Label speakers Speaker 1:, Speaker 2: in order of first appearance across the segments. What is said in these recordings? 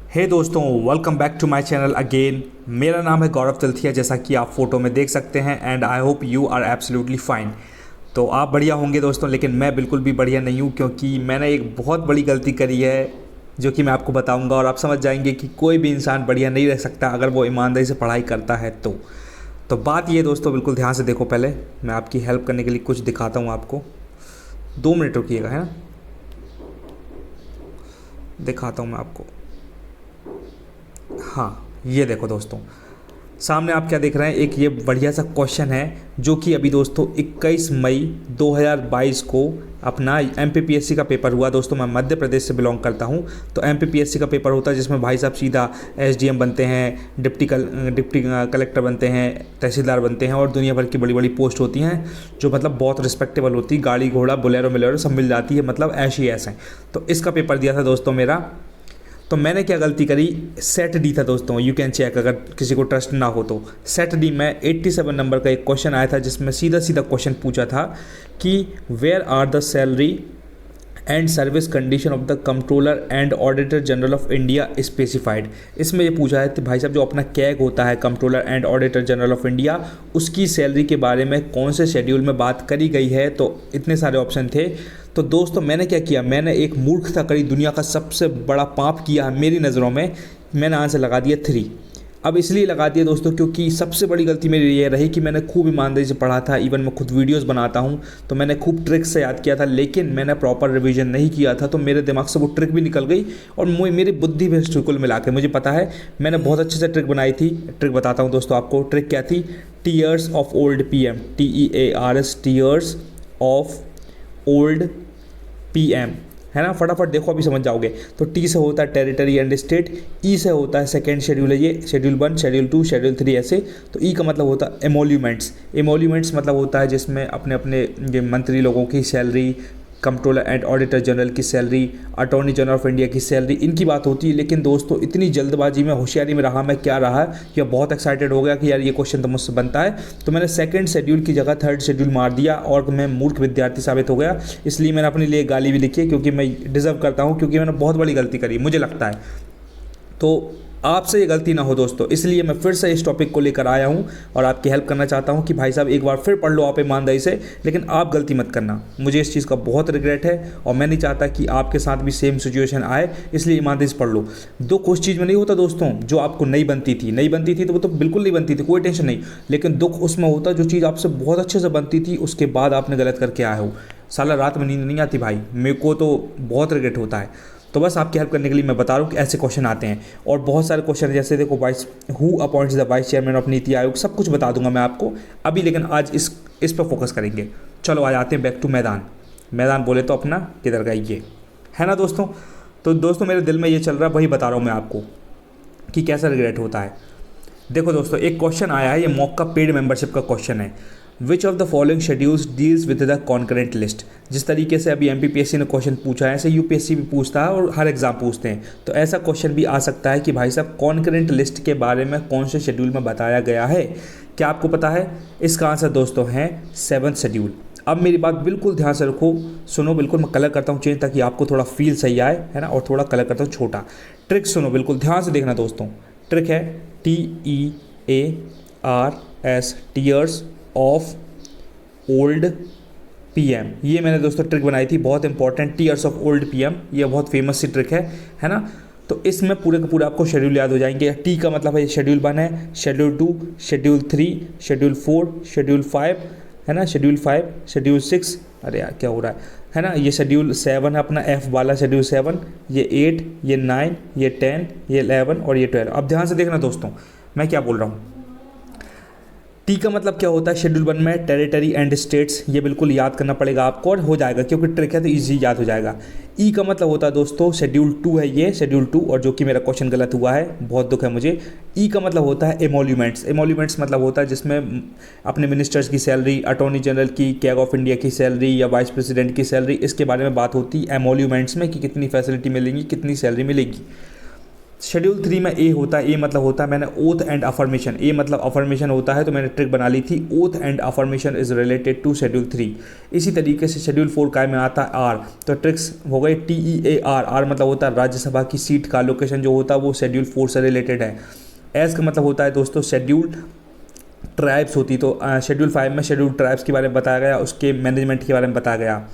Speaker 1: हे दोस्तों, welcome back to my channel again. मेरा नाम है गौरव तिलथिया, जैसा कि आप फोटो में देख सकते हैं। And I hope you are absolutely fine. तो आप बढ़िया होंगे दोस्तों, लेकिन मैं बिल्कुल भी बढ़िया नहीं हूँ, क्योंकि मैंने एक बहुत बड़ी गलती करी है जो कि मैं आपको बताऊंगा और आप समझ जाएंगे कि कोई भी इंसान बढ़िया नहीं रह सकता अगर वो ईमानदारी से पढ़ाई करता है तो बात ये दोस्तों, बिल्कुल ध्यान से देखो। पहले मैं आपकी हेल्प करने के लिए कुछ दिखाता हूँ आपको। 2 मिनट रुकिएगा, है ना, दिखाता हूँ मैं आपको। हाँ, ये देखो दोस्तों, सामने आप क्या देख रहे हैं, एक ये बढ़िया सा क्वेश्चन है जो कि अभी दोस्तों 21 मई 2022 को अपना एमपीपीएससी का पेपर हुआ। दोस्तों मैं मध्य प्रदेश से बिलोंग करता हूँ, तो एमपीपीएससी का पेपर होता है जिसमें भाई साहब सीधा एसडीएम बनते हैं, डिप्टी कलेक्टर बनते हैं, तहसीलदार बनते हैं और दुनिया भर की बड़ी बड़ी पोस्ट होती हैं जो मतलब बहुत रिस्पेक्टेबल होती है। गाड़ी घोड़ा बोलेरो मिलेरो सब मिल जाती है, मतलब ऐसे ही ऐसे। तो इसका पेपर दिया था दोस्तों मेरा। तो मैंने क्या गलती करी, सेट डी था दोस्तों, यू कैन चेक अगर किसी को ट्रस्ट ना हो तो। सेट डी में 87 नंबर का एक क्वेश्चन आया था जिसमें सीधा सीधा क्वेश्चन पूछा था कि where are the salary and service condition of the controller and auditor general of India specified. इसमें ये पूछा है कि भाई साहब जो अपना कैग होता है controller and auditor general of India, उसकी सैलरी के बारे में कौन से शेड्यूल में बात करी गई है। तो इतने सारे ऑप्शन थे। तो दोस्तों मैंने क्या किया, मैंने एक मूर्खता करी, दुनिया का सबसे बड़ा पाप किया है मेरी नज़रों में। मैंने आंसर लगा दिया 3। अब इसलिए लगा दिया दोस्तों क्योंकि सबसे बड़ी गलती मेरी ये रही कि मैंने खूब ईमानदारी से पढ़ा था। इवन मैं खुद वीडियोस बनाता हूँ तो मैंने खूब ट्रिक्स से याद किया था, लेकिन मैंने प्रॉपर रिवीजन नहीं किया था। तो मेरे दिमाग से वो ट्रिक भी निकल गई और मेरी बुद्धि भी कुल मिला के मुझे पता है मैंने बहुत अच्छे से ट्रिक बनाई थी। ट्रिक बताता हूँ दोस्तों आपको। ट्रिक क्या थी, tears of old PM, TEARS, tears of old PM, है ना। फटाफट देखो अभी समझ जाओगे। तो टी से होता है टेरिटरी एंड स्टेट, ई से होता है सेकेंड शेड्यूल है ये, शेड्यूल 1, शेड्यूल 2, शेड्यूल 3 ऐसे। तो ई का मतलब होता है एमोल्यूमेंट्स। एमोल्यूमेंट्स मतलब होता है जिसमें अपने अपने ये मंत्री लोगों की salary, controller and auditor general की salary, attorney general of India की सैलरी, इनकी बात होती है। लेकिन दोस्तों इतनी जल्दबाजी में, होशियारी में रहा मैं, क्या रहा या बहुत एक्साइटेड हो गया कि यार ये क्वेश्चन तो मुझसे बनता है। तो मैंने सेकंड शेड्यूल की जगह थर्ड शेड्यूल मार दिया और मैं मूर्ख विद्यार्थी साबित हो गया। इसलिए मैंने अपने लिए गाली भी लिखी है, क्योंकि मैं डिज़र्व करता हूँ, क्योंकि मैंने बहुत बड़ी गलती करी मुझे लगता है। तो आपसे ये गलती ना हो दोस्तों, इसलिए मैं फिर से इस टॉपिक को लेकर आया हूँ और आपकी हेल्प करना चाहता हूँ कि भाई साहब एक बार फिर पढ़ लो आप ईमानदारी से, लेकिन आप गलती मत करना। मुझे इस चीज़ का बहुत रिग्रेट है और मैं नहीं चाहता कि आपके साथ भी सेम सिचुएशन आए, इसलिए ईमानदारी से पढ़ लो। दुख उस चीज़ में नहीं होता दोस्तों जो आपको नहीं बनती थी तो वो तो बिल्कुल नहीं बनती थी, कोई टेंशन नहीं। लेकिन दुख उसमें होता जो चीज़ आपसे बहुत अच्छे से बनती थी, उसके बाद आपने गलत करके आए हो। साला रात में नींद नहीं आती भाई, मेरे को तो बहुत रिग्रेट होता है। तो बस आपकी हेल्प करने के लिए मैं बता रहा हूँ कि ऐसे क्वेश्चन आते हैं और बहुत सारे क्वेश्चन, जैसे देखो who appoints the vice chairman of NITI Aayog, सब कुछ बता दूंगा मैं आपको अभी, लेकिन आज इस पर फोकस करेंगे। चलो आज आते हैं बैक टू मैदान बोले तो अपना किधर गया ये, है ना दोस्तों। तो दोस्तों मेरे दिल में ये चल रहा है, वही बता रहा हूँ मैं आपको कि कैसा रिग्रेट होता है। देखो दोस्तों एक क्वेश्चन आया है, ये मॉक का पेड मेंबरशिप का क्वेश्चन है। Which of the following schedules deals with the concurrent list. जिस तरीके से अभी एमपीपीएससी ने क्वेश्चन पूछा है, ऐसे यूपीएससी भी पूछता है और हर एग्जाम पूछते हैं। तो ऐसा क्वेश्चन भी आ सकता है कि भाई साहब कॉन्करेंट लिस्ट के बारे में कौन से शेड्यूल में बताया गया है। क्या आपको पता है? इसका आंसर दोस्तों है 7th शेड्यूल। अब मेरी बात बिल्कुल ध्यान से रखो, सुनो बिल्कुल। मैं कलर करता हूँ चेंज ताकि आपको थोड़ा फील सही आए, है ना, और थोड़ा कलर करता हूँ छोटा। ट्रिक सुनो बिल्कुल ध्यान से देखना दोस्तों। ट्रिक है TEARS, tears of old PM. ये मैंने दोस्तों ट्रिक बनाई थी, बहुत important, tears of old PM. ये बहुत फेमस सी ट्रिक है ना। तो इसमें पूरे के पूरे आपको शेड्यूल याद हो जाएंगे। टी का मतलब है शेड्यूल 1 है, शेड्यूल 2, शेड्यूल 3, शेड्यूल 4, शेड्यूल 5, है ना, शेड्यूल 5, शेड्यूल 6, अरे यार क्या हो रहा है ना, ये शेड्यूल 7 है अपना एफ वाला शेड्यूल 7, ये 8, ये 9, ये 10, ये 11 और ये 12। अब ध्यान से देखना दोस्तों मैं क्या बोल रहा हूँ। टी का मतलब क्या होता है, शेड्यूल 1 में टेरिटरी एंड स्टेट्स, ये बिल्कुल याद करना पड़ेगा आपको और हो जाएगा क्योंकि ट्रिक है तो इजी याद हो जाएगा। ई का मतलब होता है दोस्तों शेड्यूल 2 है ये, शेड्यूल 2, और जो कि मेरा क्वेश्चन गलत हुआ है, बहुत दुख है मुझे। ई का मतलब होता है एमोल्यूमेंट्स। एमोल्यूमेंट्स मतलब होता है जिसमें अपने मिनिस्टर्स की सैलरी, अटॉर्नी जनरल की, कैग ऑफ इंडिया की सैलरी या वाइस प्रेसिडेंट की सैलरी, इसके बारे में बात होती है एमोल्यूमेंट्स में कि कितनी फैसिलिटी मिलेंगी, कितनी सैलरी मिलेगी। शेड्यूल 3 में ए होता है, ए मतलब होता है मैंने ओथ एंड अफर्मेशन, ए मतलब अफर्मेशन होता है, तो मैंने ट्रिक बना ली थी oath and affirmation is related to schedule 3। इसी तरीके से शेड्यूल 4 का में आता है आर, तो ट्रिक्स हो गई TEAR, आर मतलब होता है राज्यसभा की सीट का लोकेशन जो होता है वो शेड्यूल 4 से रिलेटेड है। एस का मतलब होता है दोस्तों शेड्यूल ट्राइब्स होती, तो शेड्यूल 5 में शेड्यूल ट्राइब्स के बारे में बताया गया, उसके मैनेजमेंट के बारे में बताया गया।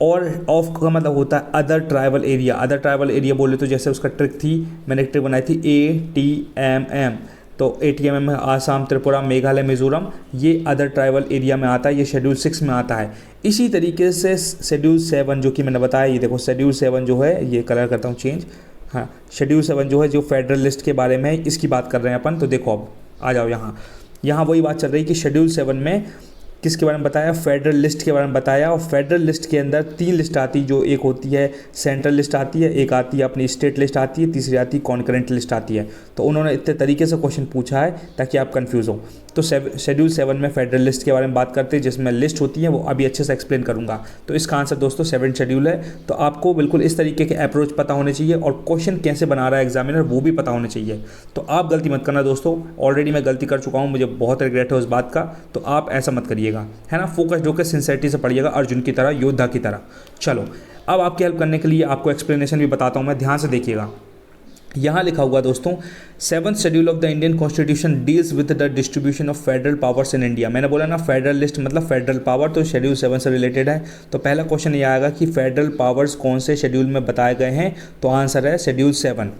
Speaker 1: और ऑफ का मतलब होता है other tribal area, other tribal area बोले तो जैसे उसका ट्रिक थी, मैंने एक ट्रिक बनाई थी ATMM, तो ATMM में आसाम, त्रिपुरा, मेघालय, मिजोरम, ये अदर ट्राइबल एरिया में आता है, ये शेड्यूल 6 में आता है। इसी तरीके से शेड्यूल 7 जो कि मैंने बताया, ये देखो शेड्यूल 7 जो है, ये कलर करता हूँ चेंज, हाँ शेड्यूल 7 जो है जो फेडरल लिस्ट के बारे में इसकी बात कर रहे हैं अपन। तो देखो अब आ जाओ यहाँ वही बात चल रही कि शेड्यूल 7 में किसके बारे में बताया, फेडरल लिस्ट के बारे में बताया। और फेडरल लिस्ट के अंदर 3 लिस्ट आती, जो एक होती है सेंट्रल लिस्ट आती है, एक आती है अपनी स्टेट लिस्ट आती है, तीसरी आती है कॉन्करेंट लिस्ट आती है। तो उन्होंने इतने तरीके से क्वेश्चन पूछा है ताकि आप कंफ्यूज हो। तो शेड्यूल 7 में फेडरल लिस्ट के बारे में बात करते हैं, जिसमें लिस्ट होती है, वो अभी अच्छे से एक्सप्लेन करूंगा। तो इसका आंसर दोस्तों 7 शेड्यूल है। तो आपको बिल्कुल इस तरीके के अप्रोच पता होने चाहिए और क्वेश्चन कैसे बना रहा है एग्जामिनर वो भी पता होने चाहिए। तो आप गलती मत करना दोस्तों, ऑलरेडी मैं गलती कर चुका हूँ, मुझे बहुत रिग्रेट है उस बात का, तो आप ऐसा मत करिएगा, है ना। फोकस होकर सिंसेरिटी से पढ़िएगा, अर्जुन की तरह, योद्धा की तरह। चलो अब आपकी हेल्प करने के लिए आपको एक्सप्लेनेशन भी बताता हूँ मैं, ध्यान से देखिएगा। यहाँ लिखा हुआ दोस्तों 7th schedule of the Indian constitution deals with the distribution of federal powers in India. मैंने बोला ना फेडरल लिस्ट मतलब फेडरल पावर, तो शेड्यूल 7 से रिलेटेड है। तो पहला क्वेश्चन ये आएगा कि फेडरल पावर्स कौन से शेड्यूल में बताए गए हैं, तो आंसर है शेड्यूल 7।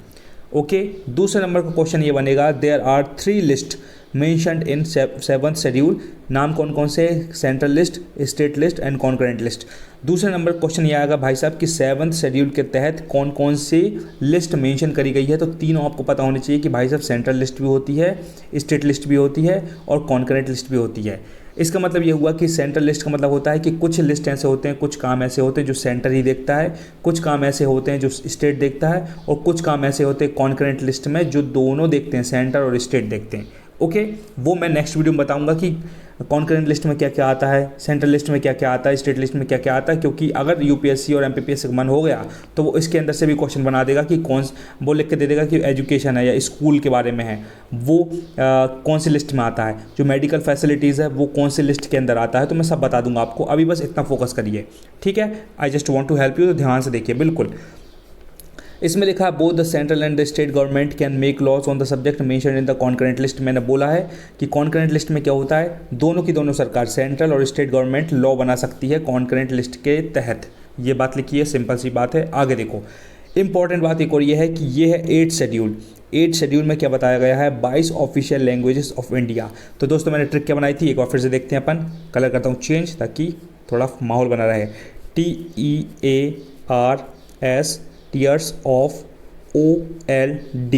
Speaker 1: ओके, दूसरे नंबर का क्वेश्चन ये बनेगा there are 3 list mentioned in 7th schedule. नाम कौन कौन से, central list, state list and concurrent list. दूसरे नंबर क्वेश्चन ये आएगा भाई साहब कि 7th शेड्यूल के तहत कौन कौन सी लिस्ट मेंशन करी गई है। तो तीनों आपको पता होनी चाहिए कि भाई साहब सेंट्रल लिस्ट भी होती है, स्टेट लिस्ट भी होती है और कॉन्करेंट लिस्ट भी होती है। इसका मतलब ये हुआ कि सेंट्रल लिस्ट का मतलब होता है कि कुछ लिस्ट ऐसे होते हैं, कुछ काम ऐसे होते हैं जो सेंटर ही देखता है, कुछ काम ऐसे होते हैं जो स्टेट देखता है, और कुछ काम ऐसे होते हैं कॉन्करेंट लिस्ट में जो दोनों देखते हैं, सेंटर और स्टेट देखते हैं। ओके, वो मैं नेक्स्ट वीडियो में बताऊंगा कि कॉन्करेंट लिस्ट में क्या क्या आता है, सेंट्रल लिस्ट में क्या क्या आता है, स्टेट लिस्ट में क्या क्या आता है। क्योंकि अगर यूपीएससी और एमपीपीएससी का मन हो गया तो वो इसके अंदर से भी क्वेश्चन बना देगा कि वो लिख के दे देगा कि एजुकेशन है या स्कूल के बारे में है, वो कौन सी लिस्ट में आता है, जो मेडिकल फैसिलिटीज़ है वो कौन सी लिस्ट के अंदर आता है। तो मैं सब बता दूंगा आपको, अभी बस इतना फोकस करिए, ठीक है। I just want to help you, तो ध्यान से देखिए बिल्कुल। इसमें लिखा है both the central and the state government can make laws on the subject mention in the concurrent list. मैंने बोला है कि कॉन्करेंट लिस्ट में क्या होता है, दोनों की दोनों सरकार, सेंट्रल और स्टेट गवर्नमेंट लॉ बना सकती है कॉन्करेंट लिस्ट के तहत। ये बात लिखी है, सिंपल सी बात है। आगे देखो, इंपॉर्टेंट बात एक और ये है कि ये है 8th शेड्यूल। 8th शेड्यूल में क्या बताया गया है, 22 ऑफिशियल लैंग्वेजेस ऑफ इंडिया। तो दोस्तों मैंने ट्रिक क्या बनाई थी, एक बार फिर से देखते हैं अपन। कलर करता हूँ चेंज ताकि थोड़ा माहौल बना रहे। TEARS, tears of OLD।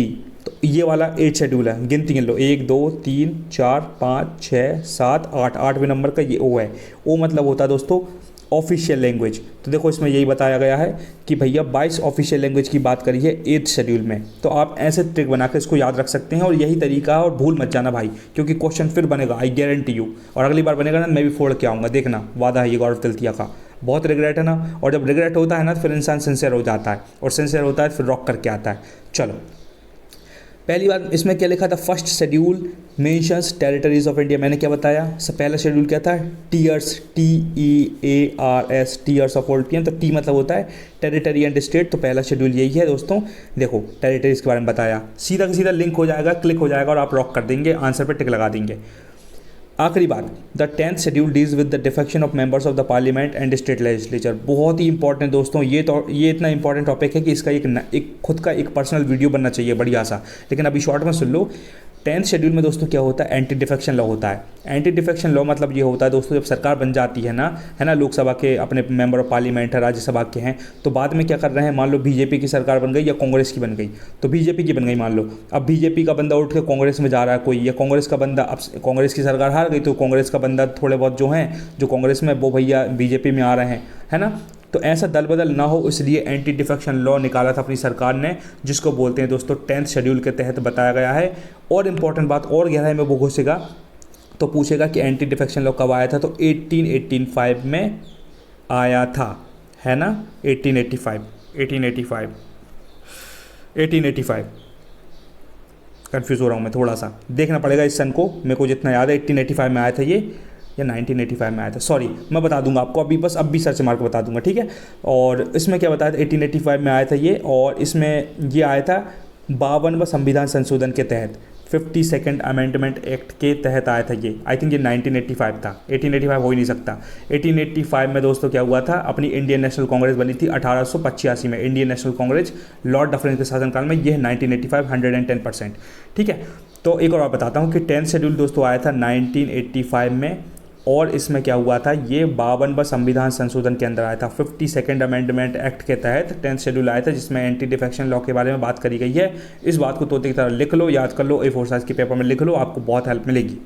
Speaker 1: तो ये वाला 8th शेड्यूल है, गिनती गिन लो, 1 2 3 4 5 6 7 8, 8वें नंबर का ये O है। O मतलब होता है दोस्तों ऑफिशियल लैंग्वेज। तो देखो इसमें यही बताया गया है कि भैया 22 ऑफिशियल लैंग्वेज की बात करी है 8th शेड्यूल में। तो आप ऐसे ट्रिक बना के इसको याद रख सकते हैं, और यही तरीका है, और भूल मत जाना भाई, क्योंकि क्वेश्चन फिर बनेगा, आई गारंटी यू। और अगली बार बनेगा ना, मैं भी फोड़ के आऊँगा, देखना, वादा है ये गौरव तिलतिया का। बहुत रिग्रेट है ना, और जब रिग्रेट होता है ना तो फिर इंसान सिंसियर हो जाता है, और सिंसियर होता है फिर रॉक करके आता है। चलो, पहली बात इसमें क्या लिखा था, first schedule mentions territories of India. मैंने क्या बताया, पहला शेड्यूल क्या था, tears, TEARS, tears of old. तो टी मतलब होता है टेरिटरी एंड स्टेट। तो पहला शेड्यूल यही है दोस्तों। देखो टेरिटरीज के बारे में बताया, सीधा का सीधा लिंक हो जाएगा, क्लिक हो जाएगा और आप रॉक कर देंगे, आंसर पर टिक लगा देंगे। आखिरी बात, the 10th schedule deals with the defection of members of the parliament and state legislature. बहुत ही इंपॉर्टेंट दोस्तों, ये इतना इंपॉर्टेंट टॉपिक है कि इसका एक खुद का एक पर्सनल वीडियो बनना चाहिए बढ़िया सा, लेकिन अभी शॉर्ट में सुन लो। 10th शेड्यूल में दोस्तों क्या होता है, एंटी डिफेक्शन लॉ होता है। एंटी डिफेक्शन लॉ मतलब ये होता है दोस्तों, जब सरकार बन जाती है ना, लोकसभा के अपने मेंबर ऑफ पार्लियामेंट है, राज्यसभा के हैं, तो बाद में क्या कर रहे हैं, मान लो बीजेपी की सरकार बन गई या कांग्रेस की बन गई, तो बीजेपी की बन गई मान लो, अब बीजेपी का बंदा उठ के कांग्रेस में जा रहा है कोई, या कांग्रेस का बंदा, अब कांग्रेस की सरकार हार गई तो कांग्रेस का बंदा थोड़े बहुत जो हैं जो कांग्रेस में, वो भैया बीजेपी में आ रहे हैं, है ना। तो ऐसा दल बदल ना हो, इसलिए एंटी डिफेक्शन लॉ निकाला था अपनी सरकार ने, जिसको बोलते हैं दोस्तों 10th शेड्यूल के तहत बताया गया है। और इम्पॉर्टेंट बात और गहराई में वो घुसेगा तो पूछेगा कि एंटी डिफेक्शन लॉ कब आया था, तो 1885 में आया था, है ना, 1885। 1885। कंफ्यूज हो रहा हूँ मैं थोड़ा सा, देखना पड़ेगा इस सन को, मेरे को जितना याद है 1885 में आया था ये, या 1985 में आया था, सॉरी मैं बता दूंगा आपको अभी, बस अभी सर्च मार के बता दूंगा, ठीक है। और इसमें क्या बताया था, 1885 में आया था ये, और इसमें ये आया था 52वें संविधान संशोधन के तहत, 52nd अमेंडमेंट एक्ट के तहत आया था ये। आई थिंक ये 1985 था, 1885 हो ही नहीं सकता। 1885 में दोस्तों क्या हुआ था, अपनी इंडियन नेशनल कांग्रेस बनी थी 1885 में, Indian national Congress Lord Dufferin के शासनकाल में, ये 1985 110%, ठीक है। तो एक और बात बताता हूँ कि 10th शेड्यूल दोस्तों आया था 1985 में, और इसमें क्या हुआ था, ये 52वां संविधान संशोधन के अंदर आया था, 52nd अमेंडमेंट एक्ट के तहत 10th शेड्यूल आया था, जिसमें एंटी डिफेक्शन लॉ के बारे में बात करी गई है। इस बात को तोते की तरह लिख लो, याद कर लो, A4 साइज के पेपर में लिख लो, आपको बहुत हेल्प मिलेगी।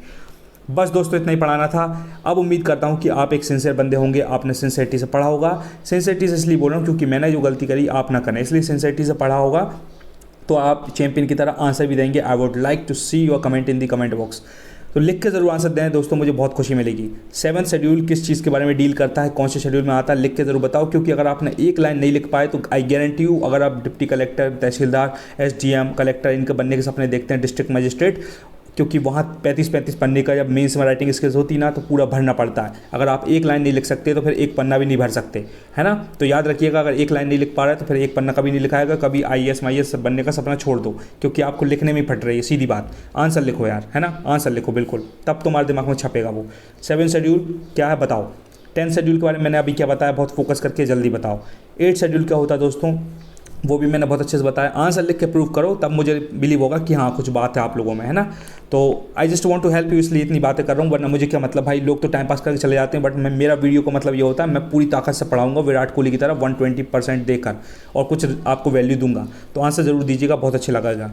Speaker 1: बस दोस्तों इतना ही पढ़ाना था। अब उम्मीद करता हूँ कि आप एक सिंसियर बंदे होंगे, आपने सिंसियरिटी से पढ़ा होगा। सिंसियरिटी से इसलिए बोल रहा हूँ क्योंकि मैंने जो गलती करी आप ना करें, इसलिए सिंसियरिटी से पढ़ा होगा तो आप चैंपियन की तरह आंसर भी देंगे। I would like to see your comment in the comment box. तो लिख के ज़रूर आंसर दें दोस्तों, मुझे बहुत खुशी मिलेगी। 7th शेड्यूल किस चीज़ के बारे में डील करता है, कौन से शेड्यूल में आता है, लिख के ज़रूर बताओ, क्योंकि अगर आपने एक लाइन नहीं लिख पाए तो आई गारंटी यू, अगर आप डिप्टी कलेक्टर, तहसीलदार, SDM, कलेक्टर इनके बनने के सपने देखते हैं, डिस्ट्रिक्ट मजिस्ट्रेट, क्योंकि वहाँ 35-35 पन्ने का जब मेंस में राइटिंग स्किल्स होती ना तो पूरा भरना पड़ता है। अगर आप एक लाइन नहीं लिख सकते तो फिर एक पन्ना भी नहीं भर सकते, है ना। तो याद रखिएगा, अगर एक लाइन नहीं लिख पा रहा है तो फिर एक पन्ना कभी नहीं लिखाएगा, कभी IAS MIAS बनने का सपना छोड़ दो, क्योंकि आपको लिखने में फट रही है, सीधी बात। आंसर लिखो यार, है ना, आंसर लिखो बिल्कुल, तब तुम्हारे दिमाग में छपेगा वो। 7th शेड्यूल क्या है बताओ। 10th शेड्यूल के बारे में मैंने अभी क्या बताया, बहुत फोकस करके जल्दी बताओ। 8th शेड्यूल क्या होता है दोस्तों, वो भी मैंने बहुत अच्छे से बताया। आंसर लिख के प्रूव करो, तब मुझे बिलीव होगा कि हाँ कुछ बात है आप लोगों में, है ना। तो I just want to help you, इसलिए इतनी बातें कर रहा हूँ, वरना मुझे क्या मतलब, भाई लोग तो टाइम पास करके चले जाते हैं, बट मेरा वीडियो का मतलब ये होता है मैं पूरी ताकत से पढ़ाऊंगा विराट कोहली की तरह 120% देकर, और कुछ आपको वैल्यू दूंगा। तो आंसर ज़रूर दीजिएगा, बहुत अच्छे लगेगा।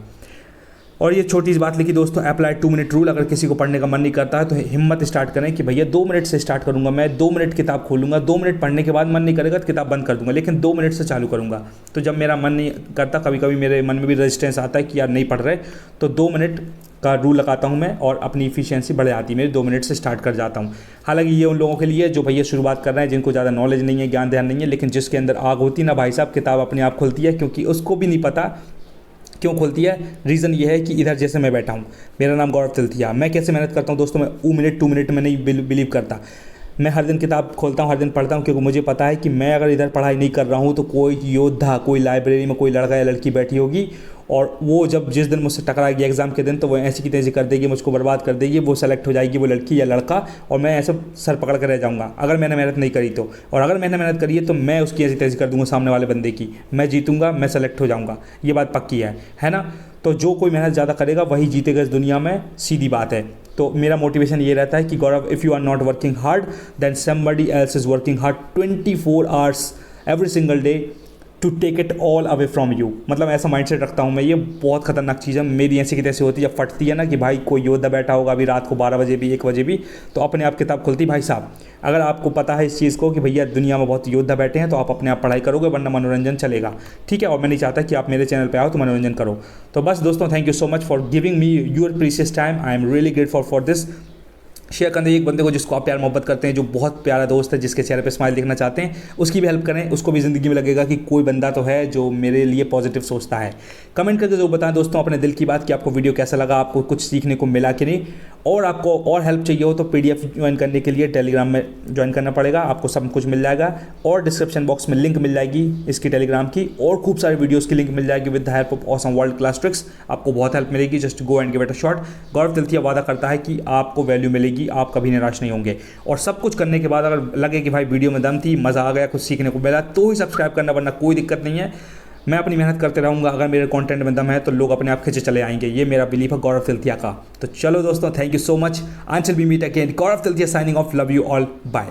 Speaker 1: और ये छोटी सी बात लिखी दोस्तों, अप्लाई 2 मिनट रूल। अगर किसी को पढ़ने का मन नहीं करता है तो हिम्मत स्टार्ट करें कि भैया 2 मिनट से स्टार्ट करूंगा, मैं 2 मिनट किताब खोलूंगा, 2 मिनट पढ़ने के बाद मन नहीं करेगा तो किताब बंद कर दूंगा, लेकिन 2 मिनट से चालू करूंगा। तो जब मेरा मन नहीं करता, कभी कभी मेरे मन में भी रेजिस्टेंस आता है कि यार नहीं पढ़ रहे, तो 2 मिनट का रूल लगाता हूँ मैं, और अपनी इफिशियंसी बढ़ जाती है मेरी, 2 मिनट से स्टार्ट कर जाता हूँ। हालांकि ये उन लोगों के लिए जो भैया शुरुआत कर रहे हैं, जिनको ज़्यादा नॉलेज नहीं है, ज्ञान ध्यान नहीं है, लेकिन जिसके अंदर आग होती है ना भाई साहब, किताब अपने आप खुलती है, क्योंकि उसको भी नहीं पता क्यों खुलती है। रीज़न ये है कि इधर जैसे मैं बैठा हूँ, मेरा नाम गौरव तिलथिया, मैं कैसे मेहनत करता हूँ दोस्तों, मैं 2 मिनट में नहीं बिलीव करता। मैं हर दिन किताब खोलता हूँ, हर दिन पढ़ता हूँ, क्योंकि मुझे पता है कि मैं अगर इधर पढ़ाई नहीं कर रहा हूँ तो कोई योद्धा, कोई लाइब्रेरी में कोई लड़का या लड़की बैठी होगी, और वो जब जिस दिन मुझसे टकराएगी एग्जाम के दिन, तो वो ऐसी की तैसी कर देगी, मुझको बर्बाद कर देगी, वो सेलेक्ट हो जाएगी वो लड़की या लड़का, और मैं ऐसे सर पकड़ कर रह जाऊँगा अगर मैंने मेहनत नहीं करी तो। और अगर मैंने मेहनत करी है तो मैं उसकी ऐसी तैसी कर दूँगा सामने वाले बंदे की, मैं जीतूँगा, मैं सेलेक्ट हो जाऊँगा, ये बात पक्की है ना। तो जो कोई मेहनत ज़्यादा करेगा वही जीतेगा इस दुनिया में, सीधी बात है। तो मेरा मोटिवेशन ये रहता है कि Gaurav, if you are not working hard then somebody else is working hard 24 hours every single day to take it all away from you. मतलब ऐसा माइंडसेट रखता हूँ मैं, ये बहुत खतरनाक चीज़ है मेरी। ऐसी की तैसी होती है, जब फटती है ना कि भाई कोई योद्धा बैठा होगा अभी रात को 12 बजे भी, 1 बजे भी, तो अपने आप किताब खुलती। भाई साहब अगर आपको पता है इस चीज़ को कि भैया दुनिया में बहुत योद्धा बैठे हैं, तो आप अपने आप पढ़ाई करोगे, वरना मनोरंजन चलेगा, ठीक है। और मैं नहीं चाहता कि आप मेरे चैनल पर आओ तो मनोरंजन करो। तो बस दोस्तों, thank you so much for giving me your precious time, I am really grateful for this. Share कर दें एक बंदे को जिसको आप प्यार मोहब्बत करते हैं, जो बहुत प्यारा दोस्त है, जिसके चेहरे पे स्माइल देखना चाहते हैं, उसकी भी हेल्प करें। उसको भी ज़िंदगी में लगेगा कि कोई बंदा तो है जो मेरे लिए पॉजिटिव सोचता है। कमेंट करके जरूर बताएं दोस्तों अपने दिल की बात कि आपको वीडियो कैसा लगा, आपको कुछ सीखने को मिला कि नहीं। और आपको और हेल्प चाहिए हो तो PDF ज्वाइन करने के लिए टेलीग्राम में ज्वाइन करना पड़ेगा, आपको सब कुछ मिल जाएगा। और डिस्क्रिप्शन बॉक्स में लिंक मिल जाएगी इसकी टेलीग्राम की, और खूब सारे वीडियोज़ की लिंक मिल जाएगी with the help of awesome world class tricks. आपको बहुत हेल्प मिलेगी, just go and give it a shot. Gaurav Tilthia वादा करता है कि आपको वैल्यू मिलेगी, आप कभी निराश नहीं होंगे। और सब कुछ करने के बाद अगर लगे कि भाई वीडियो में दम थी, मज़ा आ गया, कुछ सीखने को मिला, तो ही सब्सक्राइब करना, वरना कोई दिक्कत नहीं है। मैं अपनी मेहनत करते रहूँगा, अगर मेरे कंटेंट में दम है तो लोग अपने आप खींचे चले आएंगे, ये मेरा बिलीफ है गौरव तिलथिया का। तो चलो दोस्तों, thank you so much, until we meet again, Gaurav Tilthia signing off, love you all, bye.